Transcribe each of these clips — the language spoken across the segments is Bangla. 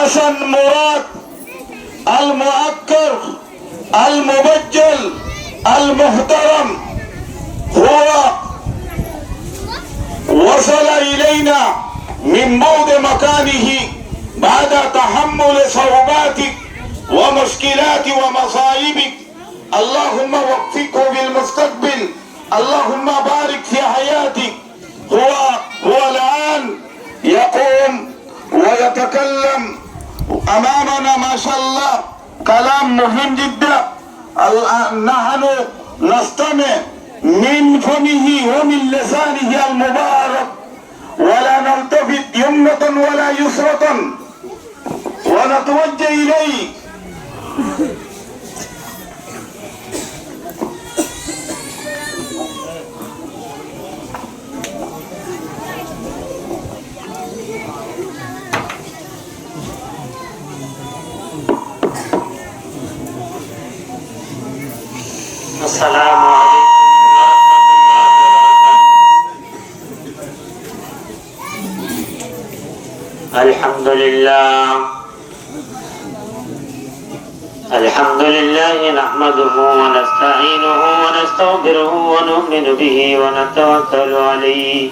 حسن مراد المؤكر المبجل المحترم هو وصل إلينا من بعد مكانه بعد تحمل صعوباتك ومشكلات ومصائبك. اللهم وفقه بالمستقبل، اللهم بارك في حياتك. هو الآن يقوم ويتكلم أمامنا ما شاء الله كلام مهم جدا. نحن نستمع من فمه ومن لسانه المبارك ولا نلتفت يمنة ولا يسرة ونتوجه إليه. السلام عليكم ورحمة الله وبركاته. الحمد لله نحمده ونستعينه ونستغفره ونؤمن به ونتوكل عليه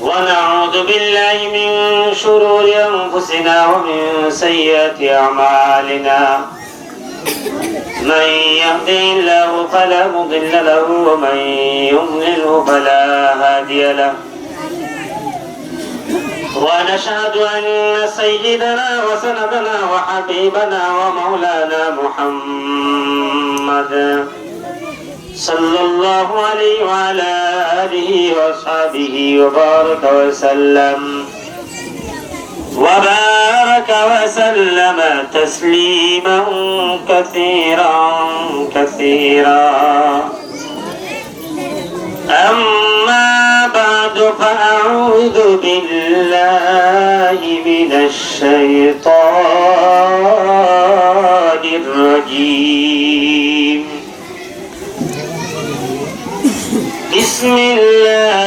ونعوذ بالله من شرور أنفسنا ومن سيئات أعمالنا. من يهده الله فلا مضل له ومن يضلله فلا هادي له. ونشهد أن سيدنا وسندنا وحبيبنا ومولانا محمد صلى الله عليه وعلى آله وصحبه وبارك وسلم تسليما كثيرا كثيرا. أما بعد فأعوذ بالله من الشيطان الرجيم. بسم الله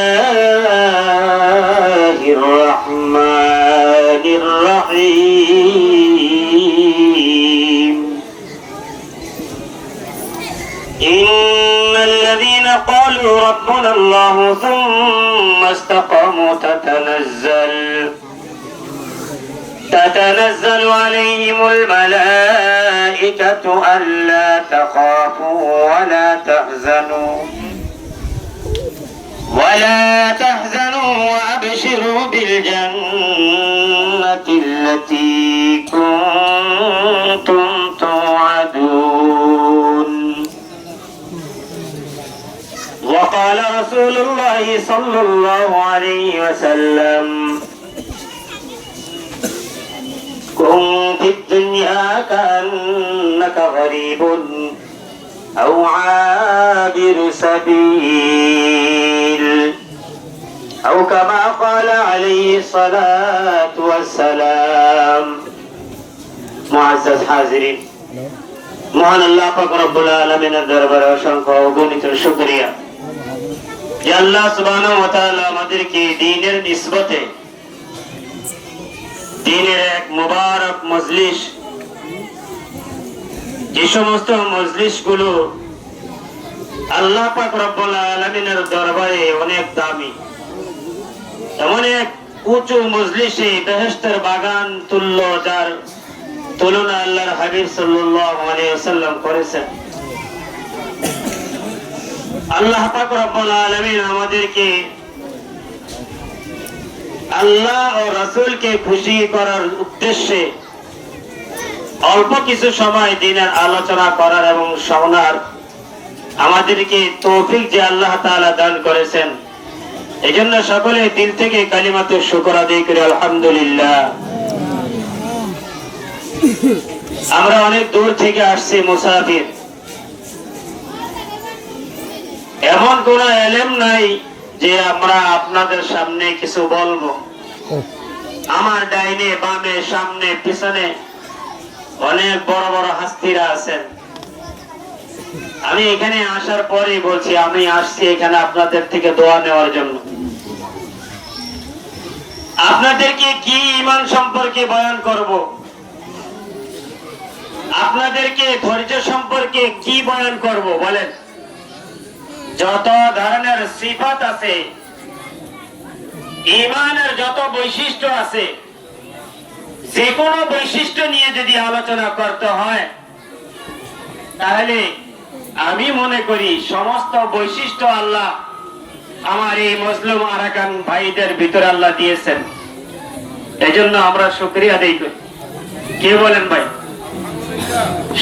الرحمن الرحيم. إن الذين قالوا ربنا الله ثم استقاموا تتنزل عليهم الملائكة ألا تخافوا ولا تحزنوا وأبشروا بالجنة التي كنتم توعدون. وقال رسول الله صلى الله عليه وسلم: كن في الدنيا كأنك غريب أو عابر سبيل، أو كما قال عليه الصلاة والسلام. معزز حاضرين, মহান আল্লাহ পাক রব্বুল আলামিনের দরবারে অসংখ্য অগণিত শুকরিয়া যে আল্লাহ সুবহানাহু ওয়া তাআলা আমাদেরকে দ্বীনের নিসবতে দ্বীনের এক মুবারক মজলিস, যে সমস্ত মজলিসগুলো আল্লাহ পাক রব্বুল আলামিনের দরবারে অনেক দামি, এমন এক উঁচু মজলিসে বেহেশতের বাগান তুল্য যার তুলনা আল্লাহর হাবিব সাল্লাল্লাহু আলাইহি ওয়াসাল্লাম করেছেন। আল্লাহ পাক রব্বুল আলামিন আমাদেরকে আল্লাহ ও রাসূলকে খুশি করার উদ্দেশ্যে অল্প কিছু সময় দিনের আলোচনা করার এবং শোনার আমাদেরকে তৌফিক যে আল্লাহ তাআলা দান করেছেন, এজন্য সকলে দিল থেকে কালিমাতু শুকর আদায় করি আলহামদুলিল্লাহ। আমরা অনেক দূর থেকে আসছি মুসাফির, এমন কোন ইলম নাই যে আমরা আপনাদের সামনে কিছু বলবো। আমার ডাইনে বামে সামনে পিছনে অনেক বড় বড় হাস্তিরা আছেন। আমি এখানে আসার পরে বলছি আমি আসছি এখানে আপনাদের থেকে দোয়া নেওয়ার জন্য। আপনাদেরকে কি ঈমান সম্পর্কে সম্পর্কে বয়ান করব। আপনাদেরকে ধৈর্য সম্পর্কে কি বয়ান করব বলেন? যত ধরনের সিফাত আছে, ঈমানের যত বৈশিষ্ট্য আছে, যে কোনো বৈশিষ্ট্য নিয়ে যদি আলোচনা করতে হয়, তাহলে আমি মনে করি সমস্ত বৈশিষ্ট্য আল্লাহ আমার এই মুসলিম আরাকান ভাইদের ভিতরে আল্লাহ দিয়েছেন। এজন্য আমরা শুকরিয়া আদায় করি। কে বলেন ভাই?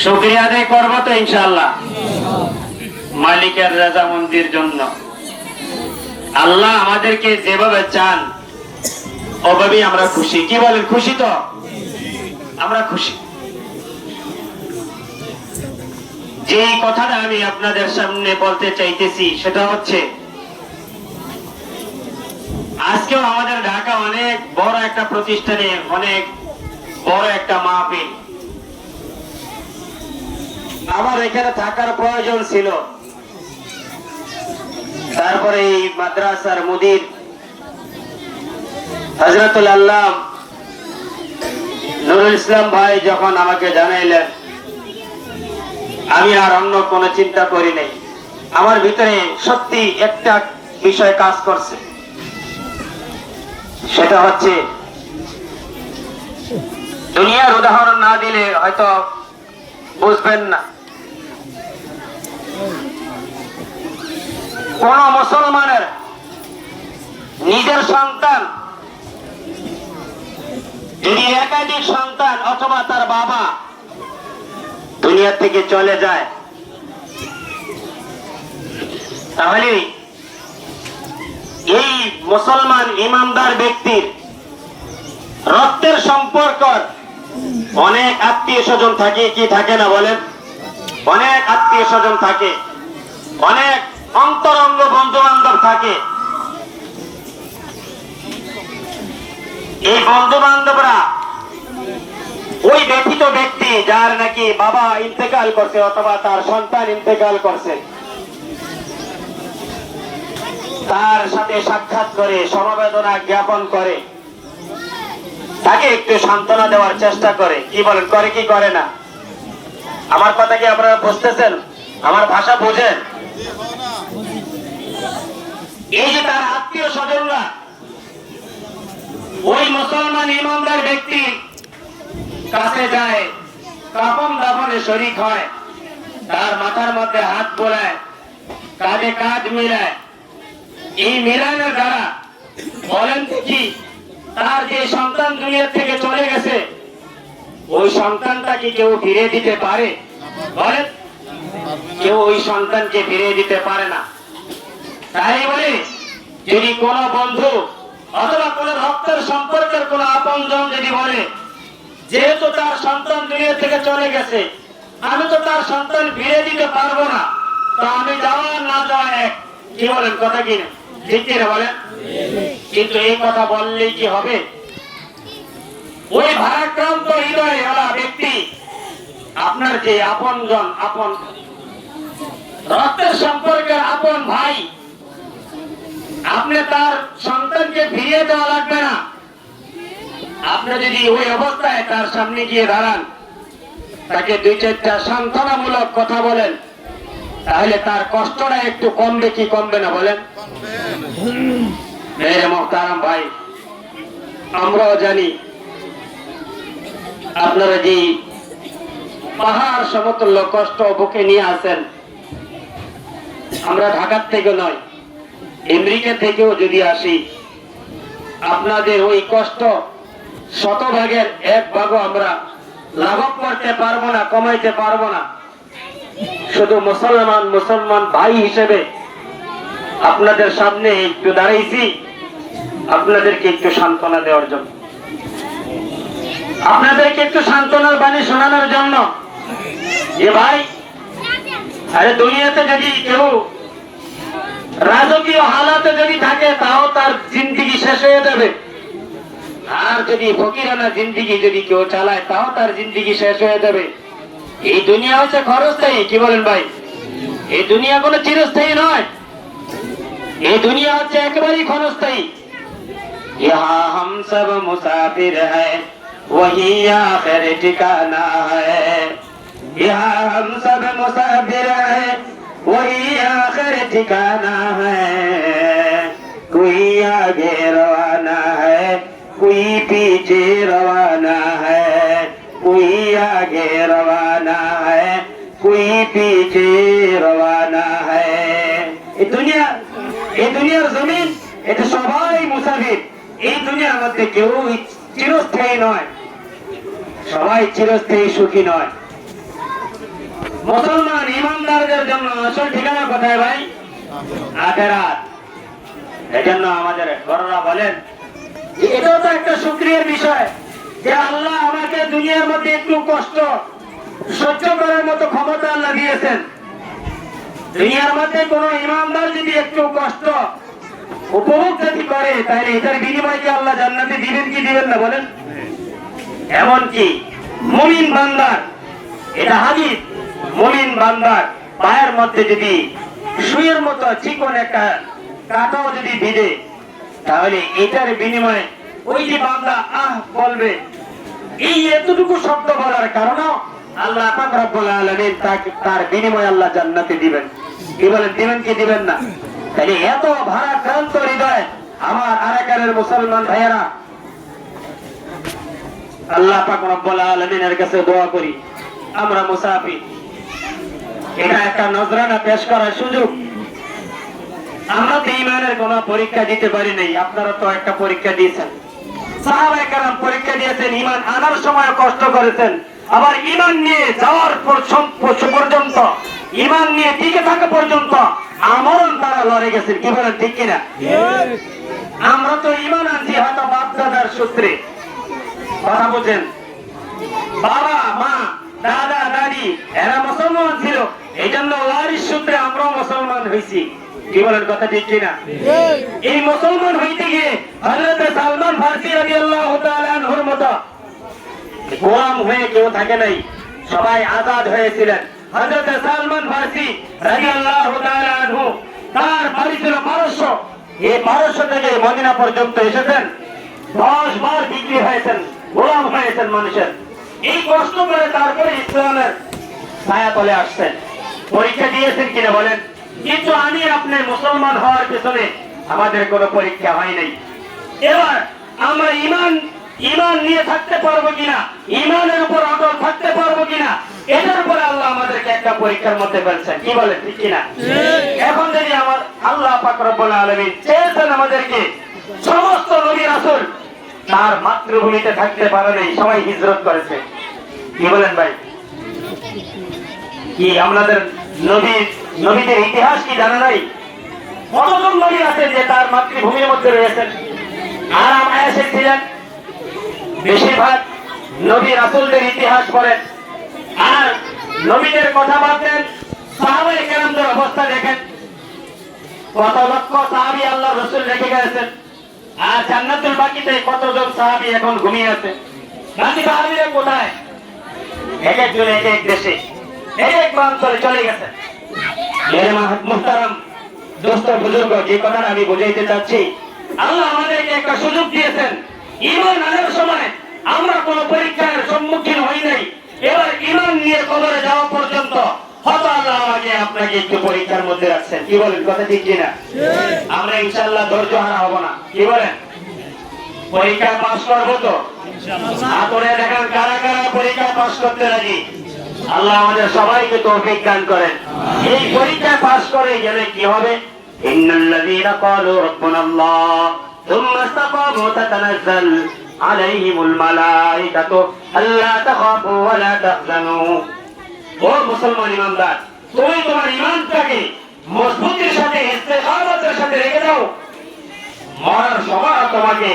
শুকরিয়া আদায় করবো তো ইনশাআল্লাহ, মালিকের রাজামন্দির জন্য। আল্লাহ আমাদেরকে যেভাবে চান ওভাবেই আমরা খুশি। কি বলেন? খুশি তো? আমরা খুশি। যে কথাটা আমি আপনাদের সামনে বলতে চাইতেছি সেটা হচ্ছে, আজকেও আমাদের ঢাকা অনেক বড় একটা প্রতিষ্ঠানে অনেক বড় একটা মাহফিল। আমার এখানে থাকার প্রয়োজন ছিল। তারপরে এই মাদ্রাসার মুদির হযরতুল আল্লাহ নুরুল ইসলাম ভাই যখন আমাকে জানাইলেন, আমি আর অন্য কোনো চিন্তা করি নাই। আমার ভিতরে সত্যি একটা বিষয় কাজ করছে, সেটা হচ্ছে, দুনিয়ার উদাহরণ না দিলে হয়তো বুঝবেন না। কোন মুসলমানের নিজের সন্তান যদি একাধিক সন্তান অথবা তার বাবা দুনিয়া থেকে চলে যায়, তাহলে এই মুসলমান ইমানদার ব্যক্তির রক্তের সম্পর্ক অনেক আত্মীয় স্বজন থাকে কি থাকে না বলেন? অনেক আত্মীয় স্বজন থাকে, অনেক অন্তরঙ্গ বন্ধু বান্ধব থাকে। এই বন্ধু বান্ধবরা ওই ব্যথিত ব্যক্তি যার নাকি বাবা ইন্তেকাল করছে অথবা তার সন্তান ইন্তেকাল করছে, তার সাথে সাক্ষাৎ করে সমবেদনা জ্ঞাপন করে, তাকে একটু সান্ত্বনা দেওয়ার চেষ্টা করে। কি বলেন? করে কি করে না? আমার কথা কি আপনারা বুঝতেছেন? আমার ভাষা বুঝেন? এই যে তার আত্মীয় স্বজনরা ওই মুসলমান ইমানদার ব্যক্তি কাছে যায়, কাফন দাফনে শরীক হয়, তার মাথার মধ্যে হাত বোলায়, কাঁধে কাঁধ মিলায়। এই মিলানোর দ্বারা বলেন কি, তার যে সন্তান দুনিয়া থেকে চলে গেছে, ওই সন্তানটাকে কেউ ফিরে দিতে পারে? বলেন, কেউ ওই সন্তানকে ফিরে দিতে পারে না। তাই বলে যদি কোন বন্ধু অথবা কোন রক্তের সম্পর্কের কোন আপনজন যদি বলে, যেহেতু তার সন্তান দুনিয়া থেকে চলে গেছে, আমি তো তার সন্তান ফিরে দিতে পারবো না, তো আমি যাওয়া না যাওয়া এক। কি বলেন? কথা কি না? ঠিক কিনা বলেন? কিন্তু এই কথা বললেই কি হবে? ওই ভারাক্রান্ত হৃদয় ব্যক্তি, আপনার যে আপনজন, আপন রক্তের সম্পর্কের আপন ভাই, আপনি তার সন্তানকে ফিরিয়ে দেওয়া লাগবে না। আপনি যদি ওই অবস্থায় তার সামনে গিয়ে দাঁড়ান, তাকে দুই চারটা সান্ত্বনামূলক কথা বলেন, তাহলে তার কষ্টটা একটু কমবে কি কমবে না বলেন? মেরে মোহতারাম ভাই, আমরাও জানি আপনারা যে পাহাড় সমতুল্য কষ্ট বুকে নিয়ে আসেন। আমরা ঢাকার থেকে নয়, আমেরিকা থেকেও যদি আসি, আপনাদের ওই কষ্ট শতভাগের এক ভাগও আমরা লাঘব করতে পারবো না, কমাইতে পারবো না। শুধু মুসলমান ভাই হিসেবে আপনাদের সামনে একটু দাঁড়াইছি, আপনাদেরকে একটু সান্ত্বনা দেওয়ার জন্য, আপনাদেরকে একটু সান্ত্বনার বাণী শোনানোর জন্য। যে ভাই, আরে দুনিয়াতে যদি কেউ রাজকীয় হালাতে যদি থাকে, তাও তার জিন্দিগি শেষ হয়ে যাবে। আর যদি ফকিরানা জিন্দিগি যদি কেউ চালায়, তাও তার জিন্দিগি শেষ হয়ে যাবে। এই দুনিয়া হচ্ছে ক্ষণস্থায়ী। কি বলেন ভাই? এই দুনিয়া কোনো চিরস্থায়ী নয়। এই দুনিয়া হচ্ছে একেবারেই ক্ষণস্থায়ী। ইহা হাম সব মুসাফির হ্যায়, वही आखिर ठिकाना है। यहाँ हम सब मुसाफिर हैं, वही आखिर ठिकाना है। कोई आगे रवाना है, कोई पीछे रवाना है। कोई आगे रवाना है, कोई पीछे रवाना है। এই দুনিয়ার জমিন, এটা সবাই মুসাফির। এই দুনিয়ার মধ্যে কেউ চিরস্থায়ী নয়, সবাই চিরস্থায়ী সুখী নয়। মুসলমান ইমানদারদের জন্য আসল ঠিকানা কোথায় ভাই? আখিরাত। এজন্য আমাদের বড়রা বলেন, এটাও তো একটা শুকরিয়ার বিষয় যে আল্লাহ আমাকে দুনিয়ার মধ্যে একটু কষ্ট সহ্য করার মতো ক্ষমতা আল্লাহ দিয়েছেন। দুনিয়ার মধ্যে কোন ইমানদার যদি একটু কষ্ট উপভোগ যদি করে, তাহলে এটার বিনিময়ে কি আল্লাহ জান্নাতে দিবেন কি দিবেন না বলেন? এমনকি মুমিন বান্দার, এটা হাদিস, মুমিন বান্দার পায়ের মধ্যে যদি সুইয়ের মতো চিকন একটা কাঁটাও যদি ভিড়ে, তাহলে এটার বিনিময়ে ওই যে বান্দা আহ বলবে, এই এতটুকু শব্দ বলার কারণেও আল্লাহ পাক রব্বুল আলামিন তার বিনিময়ে আল্লাহ জান্নাতে দিবেন। কি বলেন, দিবেন কি দিবেন না? তাহলে এত ভারাক্রান্ত হৃদয় আমার আরাকানের মুসলমান ভাইয়েরা, আল্লাহ পাক রব্বুল আলামিনের কাছে দোয়া করি, আমরা মুসাফির, এটা একটা নজরানা পেশ করার সুযোগ। আমরা তো ঈমানের কোন পরীক্ষা দিতে পারি নাই, আপনারা তো একটা পরীক্ষা দিয়েছেন। সাহাবায়ে কেরাম পরীক্ষা দিয়েছেন, ঈমান আনার সময় কষ্ট করেছেন, আবার ঈমান নিয়ে যাওয়ার পর্যন্ত, ঈমান নিয়ে টিকে থাকা পর্যন্ত আমরণ তারা লড়ে গেছেন। কি বলেন, ঠিক কিনা? আমরা তো ঈমান আনছি হয়তো বাপ দাদার সূত্রে, কথা বুঝেন, বাবা মা দাদা দাদি এরা মুসলমান ছিল, এই জন্য ওয়ারিস সূত্রে আমরাও মুসলমান হয়েছি। কি বলেন, কথা ঠিক কিনা? এই মুসলমান হইতে গিয়ে হযরত সালমান ফারসি রাদিয়াল্লাহু তাআলা আনহুর মতো গোলাম হয়ে কেউ থাকে নাই, সবাই আজাদ হয়েছিলেন। হযরত সালমান ফারসি রাদিয়াল্লাহু তাআলা আনহু, তার বাড়ি ছিল পারস্য, এই পারস্য থেকে মদিনা পর্যন্ত এসেছেন, 10 বার বিক্রি হয়েছেন, গোলাম হয়েছেন মানুষের। এই কষ্ট করে তারপরে ইসলামের ছায়া তলে আসছেন। পরীক্ষা দিয়েছেন কিনা বলেন? কিন্তু আমি আপনি মুসলমান হওয়ার পেছনে আমাদের কোনো পরীক্ষা হয় নাই। এবার আমরা ঈমান নিয়ে থাকতে পারবো কিনা, ঈমানের উপর অটল থাকতে পারবো কিনা, এটার উপরে আল্লাহ আমাদেরকে একটা পরীক্ষার মধ্যে ফেলছেন। কি বলেন, ঠিক কিনা? এখন যদি আমার আল্লাহ পাক রব্বুল আলামিন চেয়েছেন আমাদেরকে, সমস্ত নবী রাসূল তার মাতৃভূমিতে থাকতে পারে নাই, সবাই হিজরত করেছে। কি বলেন ভাই? কি আমাদের নবীদের ইতিহাস কি জানা নাই? কতজন নবী আছে যে তার মাতৃভূমির মধ্যে রয়েছেন, আরাম আয়েশে ছিলেন। বেশিরভাগ নবী রাসূলদের ইতিহাস পড়েন আর নবীদের কথা ভাবতেন। সাহাবায়ে কেরামদের অবস্থা দেখেন, কত লক্ষ সাহাবী আল্লাহ রাসূল রেখে গেছেন, আর জান্নাতুল বাকিতে কতজন সাহাবী এখন ঘুমিয়ে আছে। বাকি সাহাবীরা কোথায়? এক একজন এক এক দেশে, এক এক প্রান্তরে চলে গেছে। মেরে মুহতারাম দোস্ত বুজুর্গ, যে কথাটা আমি বুঝাইতে চাচ্ছি, আল্লাহ আমাদেরকে একটা সুযোগ দিয়েছেন। ঈমান আনার সময় আমরা কোন পরীক্ষার সম্মুখীন হই নাই, এবার ঈমান নিয়ে কবরে যাওয়া পর্যন্ত হয়তো আল্লাহ আমাকে আপনাকে একটু পরীক্ষার মধ্যে রাখছেন। কি বলেন, কথা ঠিক কিনা? আমরা ইনশাআল্লাহ ধৈর্য হারা হব না। কি বলেন, পরীক্ষা পাস করবো তো? হাতরে দেখেন কারা কারা পরীক্ষা পাস করতে রাজি। আল্লাহ আমাদের সবাইকে তৌফিক দান করেন। এই পরীক্ষা পাস করে গেলে কি হবে? ইন্নাল্লাযীনা ক্বালু রাব্বুনাল্লাহ সুম্মা ইসতাকামু তাতানাজ্জাল আলাইহিমুল মালাইকাতু আল্লা তাখাফু ওয়া লা তাহজানু। ও মুসলমান ইমানদার, তুমি তোমার ঈমানটাকে মজবুতির সাথে ইস্তেকামতের সাথে রেখে দাও। মরার সময় তোমাকে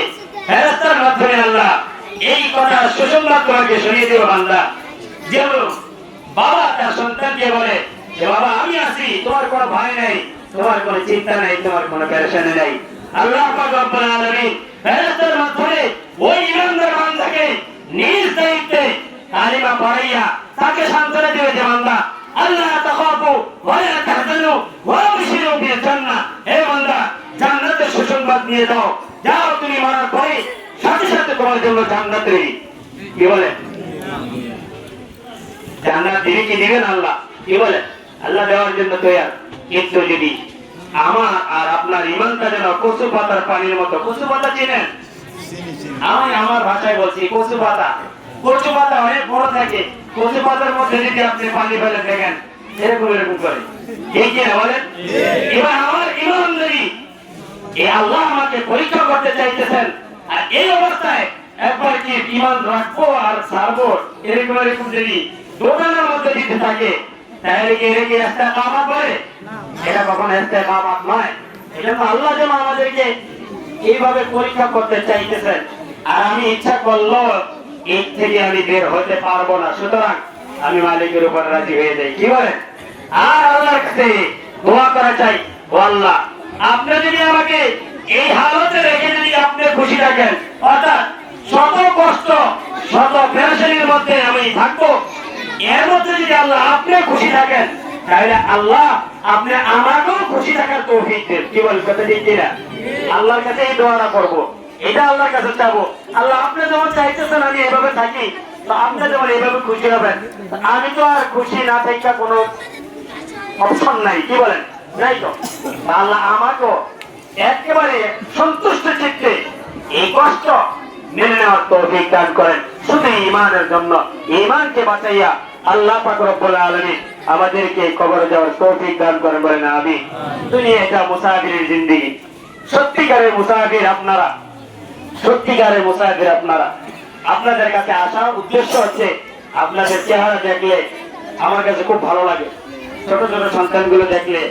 ফেরেশতার মাধ্যমে আল্লাহ এই কথা সুসংবাদ তোমাকে শুনিয়ে দেবে। বান্দা, যেমন বাবা তার সন্তানকে বলে যে বাবা আমি আছি, তোমার কোনো ভয় নাই, তোমার কোনো চিন্তা নাই, তোমার কোনো পেরেশানি নাই। আল্লাহ পাক রব্বুল আলামিন ফেরেশতার মাধ্যমে ওই ঈমানদার বান্দাকে নিজ দায়িত্বে কালিমা পড়াইয়া তাকে সান্ত্বনা দেবে যে বান্দা আল্লাহ তাখাফু ওয়া লা তাহজানু ওয়া আবশিরু বিল জান্নাহ। হে বান্দা, জান্নাতের সুসংবাদ নিয়ে দাও। যাও, তুমি মরার পরে সাথে সাথে তোমার জন্য জান্নাত রেডি। কি বলেন? জান্নাত দিবে কি দিবেন আল্লাহ? কি বলেন? আল্লাহ দেওয়ার জন্য তৈরি। কিন্তু যদি আমার আর আপনার ইমানটা যেন কচু পাতার পানির মতো, কচু পাতা চিনেন? আমি আমার ভাষায় বলছি কচু পাতা। কচু পাতা অনেক বড় থাকে, কচু পাতার মধ্যে যদি আপনি পানি ফেলে দেখেন এরকম এরকম করে, এই কি না বলেন? এবার আমার ইমান যদি এই আল্লাহ আমাকে পরীক্ষা করতে চাইতেছেন, আর এই অবস্থায় একবার কি ইমান রাখবো আর ছাড়বো এরকম এরকম যদি দোকানের মধ্যে দিতে থাকে, তাহলে কি এর কি ইস্তেকামাত বলে? এটা কখনো ইস্তেকামাত নয়। এজন্য আল্লাহ যেন আমাদেরকে এইভাবে পরীক্ষা করতে চাইতেছেন, আর আমি ইচ্ছা করলো এই থেকে আমি বের হতে পারবো না, সুতরাং আমি মালিকের উপর রাজি হয়ে যাই। কি বলেন? আর আল্লাহর কাছে দোয়া করা চাই, ও আল্লাহ আপনি যদি আমাকে এই হালতে রেখে যদি আপনি খুশি থাকেন, অর্থাৎ শত কষ্ট শত পেরেশানির মধ্যে আমি থাকবো, এর মধ্যে যদি আল্লাহ আপনি খুশি থাকেন, তাহলে আল্লাহ আপনি আমাকেও খুশি থাকার তৌফিক দেন। কি বলেন? কথা ঠিক কিনা? আল্লাহর কাছে এই দোয়াটা করবো, এটা আল্লাহর কাছে চাবো, আল্লাহ আপনি যেমন চাইতেছেন আমি এভাবে থাকি, তো আপনি যেমন এইভাবে খুশি হবেন। আমি তো আর খুশি না থাকা কোনো অপশন নাই। কি বলেন? নাই তো। আল্লাহ আমাকেও একেবারে সন্তুষ্ট চিত্তে এই কষ্ট মেনে নেওয়ার তৌফিক দান করেন, শুধু ঈমানের জন্য। ঈমানকে বাঁচাইয়া আল্লাহ পাক রব্বুল আলামিন আমাদেরকে কবরে যাওয়ার তৌফিক দান করেন, বলেন আমিন। দুনিয়া এটা মুসাফিরের জিন্দেগি। সত্যিকারের মুসাফির আপনারা, সত্যিকারের মুসাফির আপনারা। আপনাদের কাছে আসার উদ্দেশ্য হচ্ছে আপনাদের চেহারা দেখলে আমার কাছে খুব ভালো লাগে, ছোট ছোট সন্তানগুলো দেখলে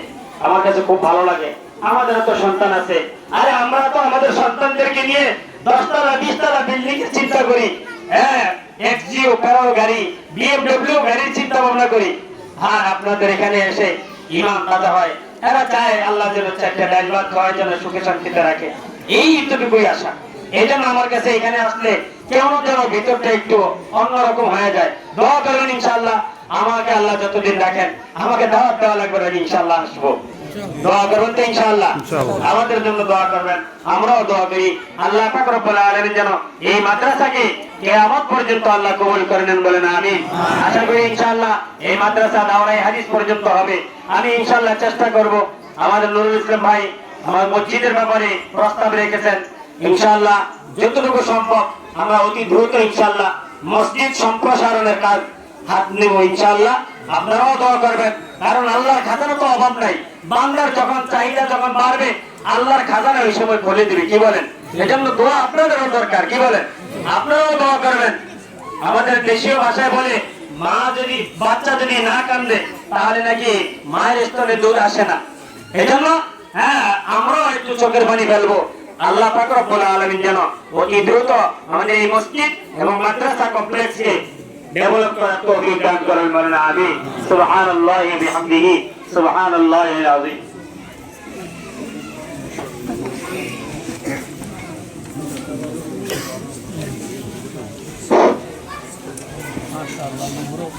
আমার কাছে খুব ভালো লাগে। আমাদের তো সন্তান আছে, আরে আমরা তো আমাদের সন্তানদেরকে নিয়ে 10 তলা 20 তলা বিল্ডিং এর চিন্তা করি, হ্যাঁ এক্সিও কারো গাড়ি BMW গাড়ির চিন্তা ভাবনা করি। আর আপনাদের এখানে এসে ইমান তাজা হয়, এরা চায় আল্লাহ যেন 4টা ডাল ভাত খাওয়ার জন্য সুখে শান্তিতে রাখে, এইটুকুই আশা। এই জন্য আমার কাছে এখানে আসলে কেমন যেন ভিতরটা একটু অন্যরকম হয়ে যায়। দোয়া করবেন ইনশাআল্লাহ, আমাকে আল্লাহ যতদিন রাখেন আমাকে দাওয়াত দেওয়া লাগবে না, ইনশাআল্লাহ আসবো। দোয়া করবেন তো ইনশাআল্লাহ? আমাদের জন্য দোয়া করবেন, আমরাও দোয়া করি আল্লাহ পাক রব্বুল আলামিন যেন এই মাদ্রাসাকে কিয়ামত পর্যন্ত আল্লাহ কবুল করে নেন, বলেন আমিন। আশা করি ইনশাআল্লাহ এই মাদ্রাসা দাওরায়ে হাদিস পর্যন্ত হবে। আমি ইনশাআল্লাহ চেষ্টা করব। আমাদের নুরুল ইসলাম ভাই আমার মসজিদের ব্যাপারে প্রস্তাব রেখেছেন, ইনশাআল্লাহ যতটুকু সম্ভব আমরা অতি দ্রুত ইনশাআল্লাহ মসজিদ সম্প্রসারণের কাজ হাত নেব ইনশাআল্লাহ। আপনারাও দোয়া করবেন, কারণ আল্লাহর খাজানা তো অভাব নাই। বান্দার যখন চাহিদা যখন বাড়বে আল্লাহর খাজানা ওই সময় খুলে দিবে। কি বলেন? এজন্য দোয়া আপনাদেরও দরকার। কি বলেন? আপনারাও দোয়া করবেন। আমাদের দেশীয় ভাষায় বলে, মা যদি বাচ্চা যদি না কান্দে তাহলে নাকি মায়ের স্তনে দুধ আসে না। এজন্য হ্যাঁ আমরাও একটু চোখের পানি ফেলবো। আল্লাহ পাক রব্বুল আলামিন যেন অতি দ্রুত আমাদের এই মসজিদ এবং মাদ্রাসা কমপ্লেক্সকে ডেভেলপ করার তৌফিক দান করেন, বলেন আমিন। সুবহানাল্লাহি বিহামদিহি সুবহানাল্লাহিল আযীম। মাশাআল্লাহ।